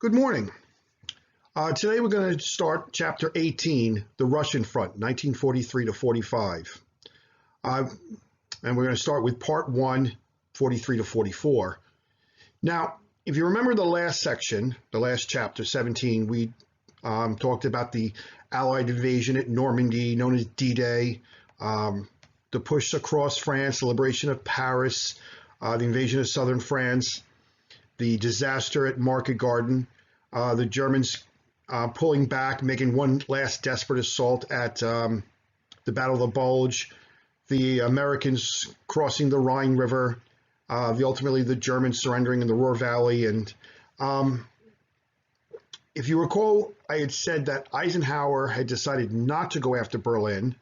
Good morning. Today we're going to start Chapter 18, The Russian Front, 1943 to 45. And we're going to start with Part 1, 43 to 44. Now, if you remember the last section, the last chapter, 17, we talked about the Allied invasion at Normandy, known as D-Day, the push across France, the liberation of Paris, the invasion of southern France, the disaster at Market Garden, the Germans pulling back, making one last desperate assault at the Battle of the Bulge, the Americans crossing the Rhine River, ultimately the Germans surrendering in the Ruhr Valley. And if you recall, I had said that Eisenhower had decided not to go after Berlin,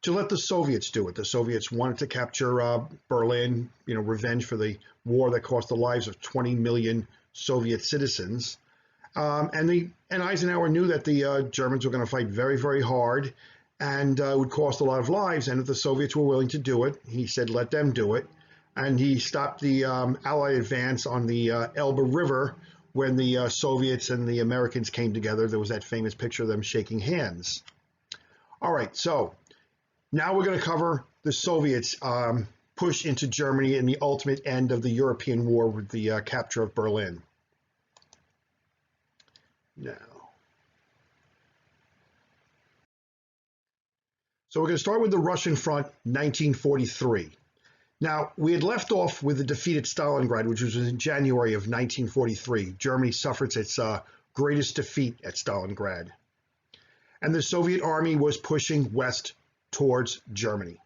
to let the Soviets do it. The Soviets wanted to capture Berlin, revenge for the war that cost the lives of 20 million Soviet citizens. And Eisenhower knew that the Germans were going to fight very, very hard and would cost a lot of lives. And if the Soviets were willing to do it, he said, let them do it. And he stopped the Allied advance on the Elbe River when the Soviets and the Americans came together. There was that famous picture of them shaking hands. All right, so now we're going to cover the Soviets' push into Germany and the ultimate end of the European war with the capture of Berlin. Now, so we're going to start with the Russian Front, 1943. Now, we had left off with the defeat at Stalingrad, which was in January of 1943. Germany suffered its greatest defeat at Stalingrad. And the Soviet army was pushing west towards Germany.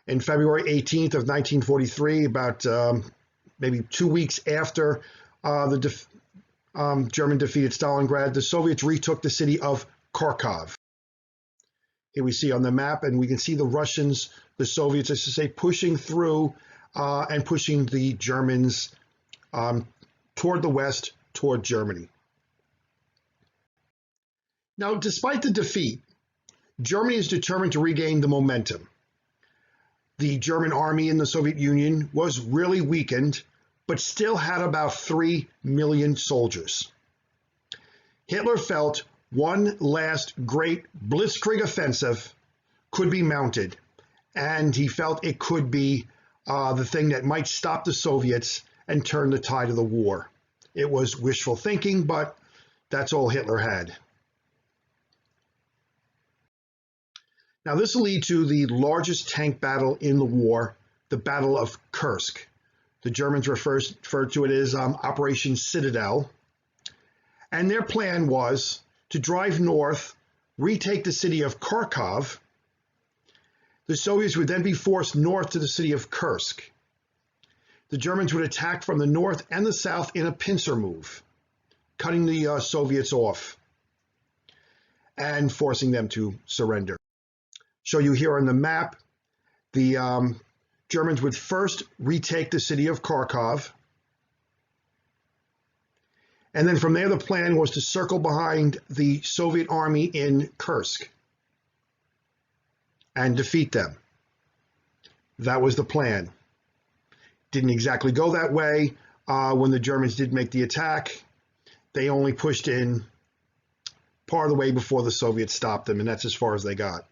In February 18th of 1943, about maybe 2 weeks after the German defeat at Stalingrad, the Soviets retook the city of Kharkov. Here we see on the map, and we can see the Russians, the Soviets, as to say, pushing through and pushing the Germans toward the west, toward Germany. Now, despite the defeat, Germany is determined to regain the momentum. The German army in the Soviet Union was really weakened, but still had about 3 million soldiers. Hitler felt one last great blitzkrieg offensive could be mounted, and he felt it could be the thing that might stop the Soviets and turn the tide of the war. It was wishful thinking, but that's all Hitler had. Now, this will lead to the largest tank battle in the war, the Battle of Kursk. The Germans refer to it as Operation Citadel. And their plan was to drive north, retake the city of Kharkov. The Soviets would then be forced north to the city of Kursk. The Germans would attack from the north and the south in a pincer move, cutting the Soviets off and forcing them to surrender. Show you here on the map, the Germans would first retake the city of Kharkov. And then from there, the plan was to circle behind the Soviet army in Kursk and defeat them. That was the plan. Didn't exactly go that way. When the Germans did make the attack, they only pushed in part of the way before the Soviets stopped them, and that's as far as they got.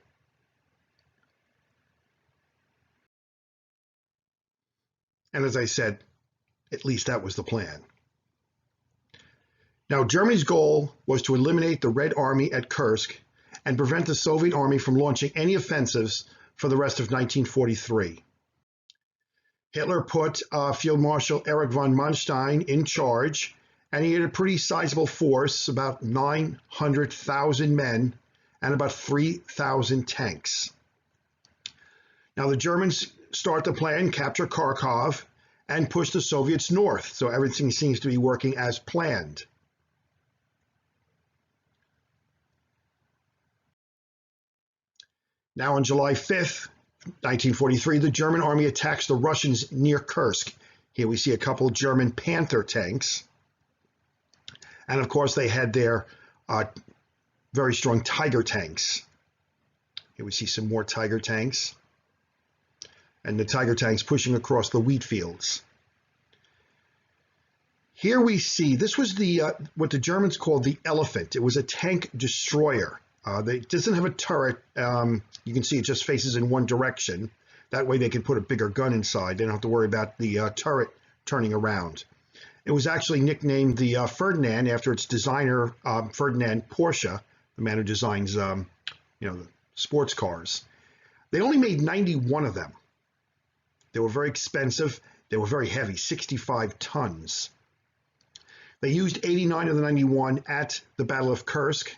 And as I said, at least that was the plan. Now, Germany's goal was to eliminate the Red Army at Kursk and prevent the Soviet army from launching any offensives for the rest of 1943. Hitler put Field Marshal Erich von Manstein in charge, and he had a pretty sizable force, about 900,000 men and about 3,000 tanks. Now, the Germans start the plan, capture Kharkov, and push the Soviets north. So everything seems to be working as planned. Now on July 5th, 1943, the German army attacks the Russians near Kursk. Here we see a couple German Panther tanks. And of course, they had their very strong Tiger tanks. Here we see some more Tiger tanks. And the Tiger tanks pushing across the wheat fields. Here we see, this was the what the Germans called the Elephant. It was a tank destroyer. It doesn't have a turret. You can see it just faces in one direction. That way they can put a bigger gun inside. They don't have to worry about the turret turning around. It was actually nicknamed the Ferdinand after its designer, Ferdinand Porsche, the man who designs the sports cars. They only made 91 of them. They were very expensive. They were very heavy, 65 tons. They used 89 of the 91 at the Battle of Kursk.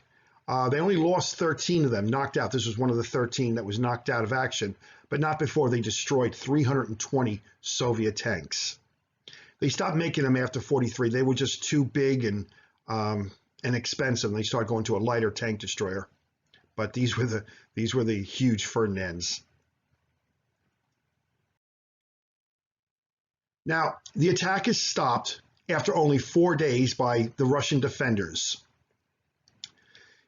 They only lost 13 of them, knocked out. This was one of the 13 that was knocked out of action, but not before they destroyed 320 Soviet tanks. They stopped making them after 43. They were just too big and expensive, and they started going to a lighter tank destroyer. But these were the huge Ferdinands. Now, the attack is stopped after only 4 days by the Russian defenders.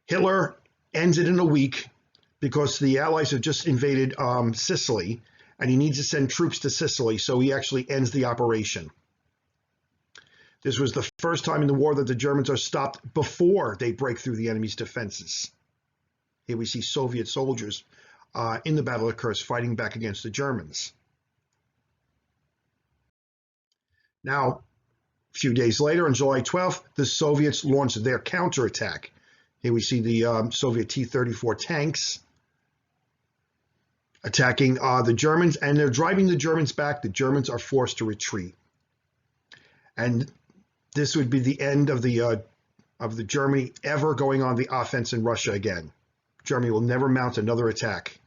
Hitler ends it in a week because the Allies have just invaded Sicily, and he needs to send troops to Sicily, so he actually ends the operation. This was the first time in the war that the Germans are stopped before they break through the enemy's defenses. Here we see Soviet soldiers in the Battle of Kursk fighting back against the Germans. Now, a few days later, on July 12th, the Soviets launched their counterattack. Here we see the Soviet T-34 tanks attacking the Germans, and they're driving the Germans back. The Germans are forced to retreat. And this would be the end of the Germany ever going on the offense in Russia again. Germany will never mount another attack.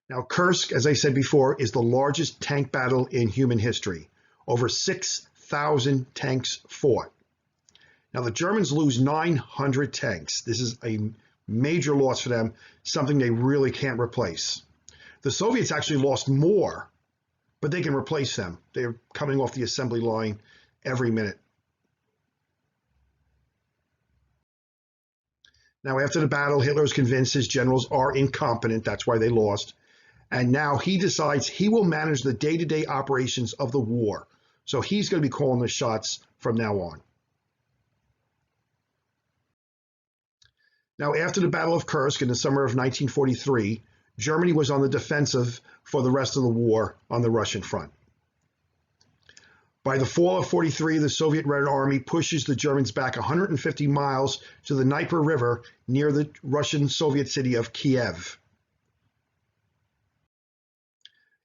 Now, Kursk, as I said before, is the largest tank battle in human history. Over 6,000 tanks fought. Now, the Germans lose 900 tanks. This is a major loss for them, something they really can't replace. The Soviets actually lost more, but they can replace them. They're coming off the assembly line every minute. Now, after the battle, Hitler is convinced his generals are incompetent. That's why they lost. And now he decides he will manage the day-to-day operations of the war. So he's going to be calling the shots from now on. Now, after the Battle of Kursk in the summer of 1943, Germany was on the defensive for the rest of the war on the Russian front. By the fall of 43, the Soviet Red Army pushes the Germans back 150 miles to the Dnieper River near the Russian Soviet city of Kiev.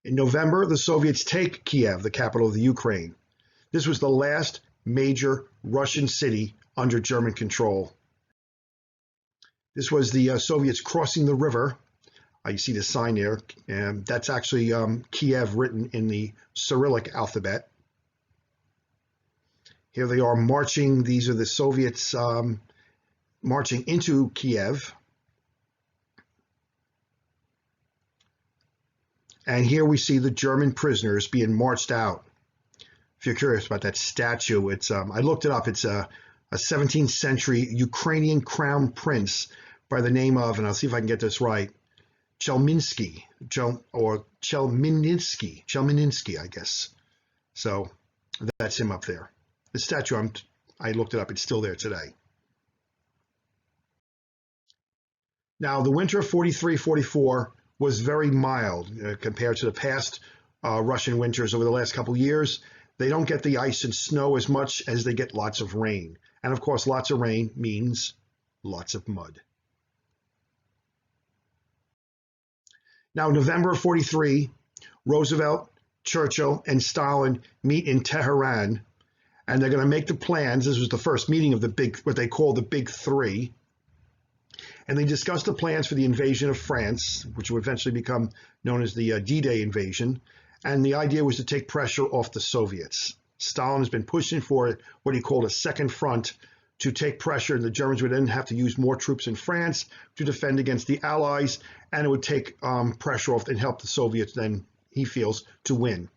In November, the Soviets take Kiev, the capital of the Ukraine. This was the last major Russian city under German control. This was the Soviets crossing the river. You see the sign there, and that's actually Kiev written in the Cyrillic alphabet. Here they are marching. These are the Soviets marching into Kiev. And here we see the German prisoners being marched out. If you're curious about that statue, it's I looked it up. It's a 17th century Ukrainian crown prince by the name of, and I'll see if I can get this right, Chelminsky, or Chelmininsky, I guess. So that's him up there. The statue, I looked it up. It's still there today. Now, the winter of 43-44 was very mild compared to the past Russian winters over the last couple of years. They don't get the ice and snow as much as they get lots of rain. And of course, lots of rain means lots of mud. Now, November of 43, Roosevelt, Churchill, and Stalin meet in Tehran, and they're going to make the plans. This was the first meeting of what they call the Big Three. And they discussed the plans for the invasion of France, which would eventually become known as the D-Day invasion. And the idea was to take pressure off the Soviets. Stalin has been pushing for what he called a second front to take pressure. The Germans would then have to use more troops in France to defend against the Allies, and it would take pressure off and help the Soviets then, he feels, to win.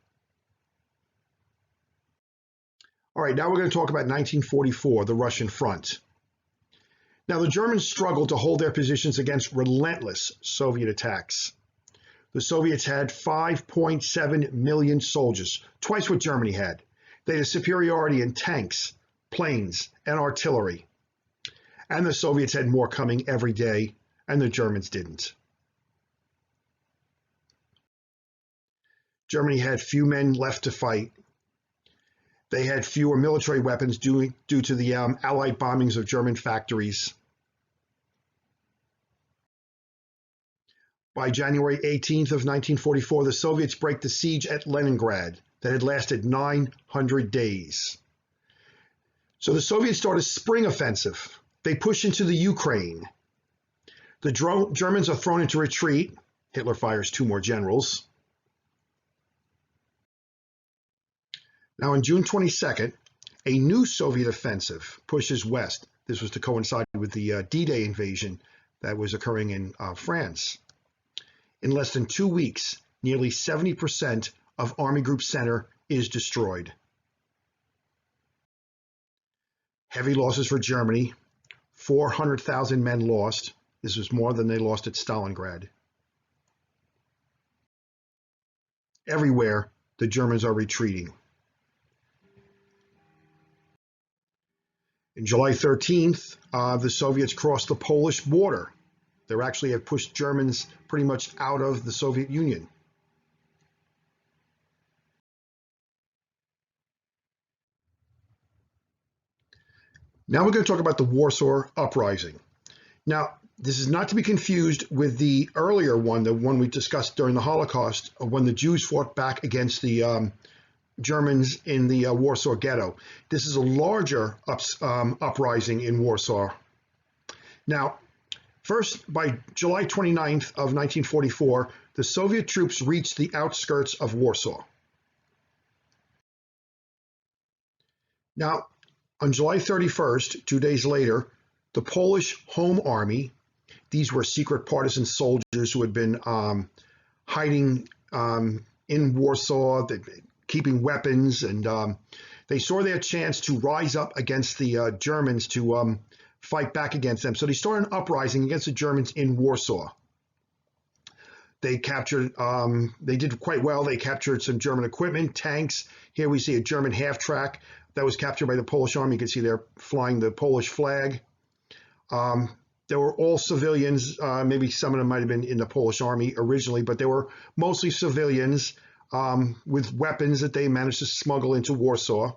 All right, now we're going to talk about 1944, the Russian front. Now, the Germans struggled to hold their positions against relentless Soviet attacks. the Soviets had 5.7 million soldiers, twice what Germany had. They had a superiority in tanks, planes, and artillery. And the Soviets had more coming every day, and the Germans didn't. Germany had few men left to fight. They had fewer military weapons due to the Allied bombings of German factories. By January 18th of 1944, the Soviets break the siege at Leningrad that had lasted 900 days. So the Soviets start a spring offensive. They push into the Ukraine. The Germans are thrown into retreat. Hitler fires 2 more generals. Now on June 22nd, a new Soviet offensive pushes west. This was to coincide with the D-Day invasion that was occurring in France. In less than 2 weeks, nearly 70% of Army Group Center is destroyed. Heavy losses for Germany, 400,000 men lost. This was more than they lost at Stalingrad. Everywhere, the Germans are retreating. On July 13th, the Soviets crossed the Polish border. They actually have pushed Germans pretty much out of the Soviet Union. Now we're going to talk about the Warsaw Uprising. Now, this is not to be confused with the earlier one, the one we discussed during the Holocaust, when the Jews fought back against the Germans in the Warsaw Ghetto. This is a larger uprising in Warsaw. Now, first, by July 29th of 1944, the Soviet troops reached the outskirts of Warsaw. Now, on July 31st, 2 days later, the Polish Home Army, these were secret partisan soldiers who had been hiding in Warsaw, keeping weapons, and they saw their chance to rise up against the Germans to fight back against them. So they started an uprising against the Germans in Warsaw. They captured, they did quite well. They captured some German equipment, tanks. Here we see a German half-track that was captured by the Polish army. You can see they're flying the Polish flag. They were all civilians. Maybe some of them might have been in the Polish army originally, but they were mostly civilians with weapons that they managed to smuggle into Warsaw.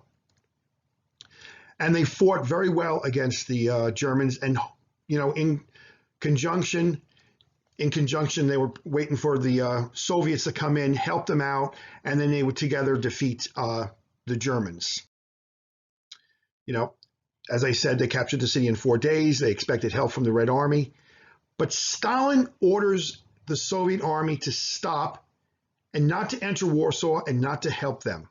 And they fought very well against the Germans. And, you know, in conjunction, they were waiting for the Soviets to come in, help them out, and then they would together defeat the Germans. You know, as I said, they captured the city in 4 days. They expected help from the Red Army. But Stalin orders the Soviet army to stop and not to enter Warsaw and not to help them.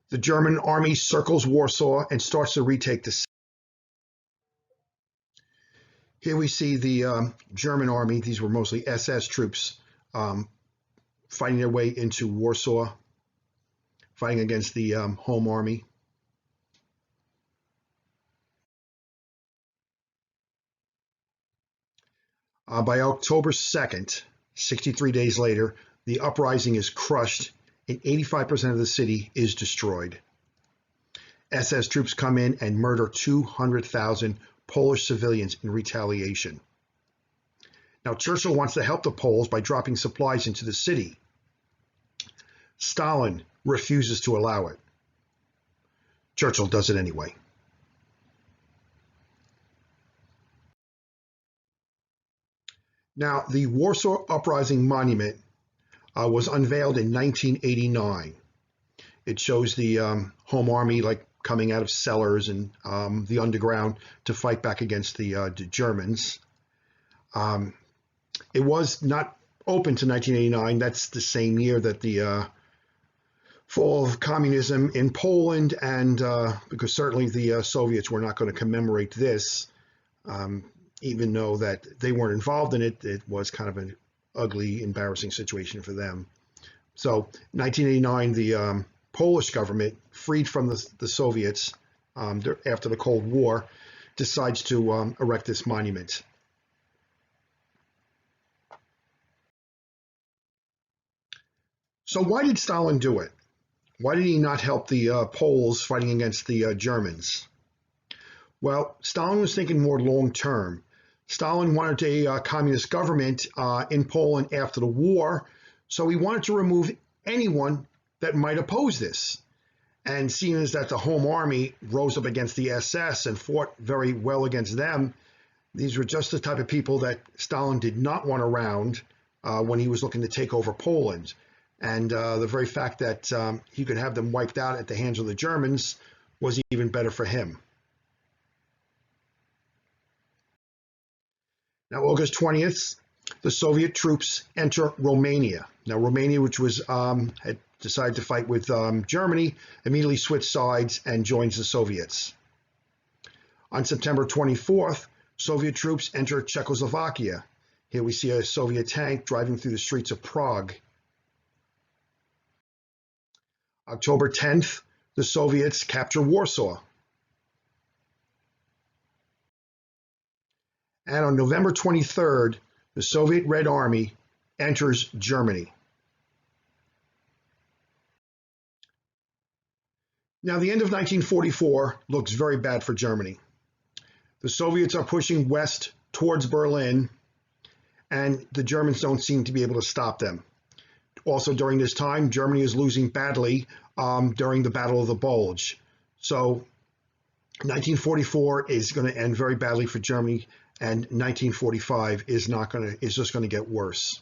The German army circles Warsaw and starts to retake the city. Here we see the German army. These were mostly SS troops fighting their way into Warsaw, fighting against the Home Army. By October 2nd, 63 days later, the uprising is crushed and 85% of the city is destroyed. SS troops come in and murder 200,000 Polish civilians in retaliation. Now, Churchill wants to help the Poles by dropping supplies into the city. Stalin refuses to allow it. Churchill does it anyway. Now, the Warsaw Uprising Monument was unveiled in 1989. It shows the Home Army coming out of cellars and the underground to fight back against the Germans. It was not open to 1989. That's the same year that the fall of communism in Poland, and because certainly the Soviets were not going to commemorate this, even though that they weren't involved in it. It was kind of an ugly, embarrassing situation for them. So 1989, the Polish government, freed from the Soviets after the Cold War, decides to erect this monument. So why did Stalin do it? Why did he not help the Poles fighting against the Germans? Well, Stalin was thinking more long term. Stalin wanted a communist government in Poland after the war, so he wanted to remove anyone that might oppose this. And seeing as that the Home Army rose up against the SS and fought very well against them, these were just the type of people that Stalin did not want around when he was looking to take over Poland. And the very fact that he could have them wiped out at the hands of the Germans was even better for him. Now, August 20th, the Soviet troops enter Romania. Now, Romania, which was had decided to fight with Germany, immediately switched sides and joins the Soviets. On September 24th, Soviet troops enter Czechoslovakia. Here we see a Soviet tank driving through the streets of Prague. October 10th, the Soviets capture Warsaw. And on November 23rd, the Soviet Red Army enters Germany. Now, the end of 1944 looks very bad for Germany. The Soviets are pushing west towards Berlin, and the Germans don't seem to be able to stop them. Also, during this time, Germany is losing badly during the Battle of the Bulge. So 1944 is going to end very badly for Germany, and 1945 is just going to get worse.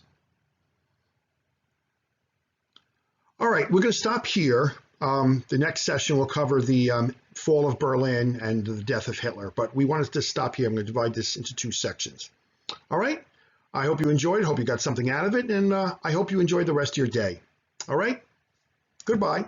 All right, we're going to stop here. The next session will cover the fall of Berlin and the death of Hitler, but we wanted to stop here. I'm going to divide this into two sections. All right, I hope you enjoyed. Hope you got something out of it, and I hope you enjoy the rest of your day. All right, goodbye.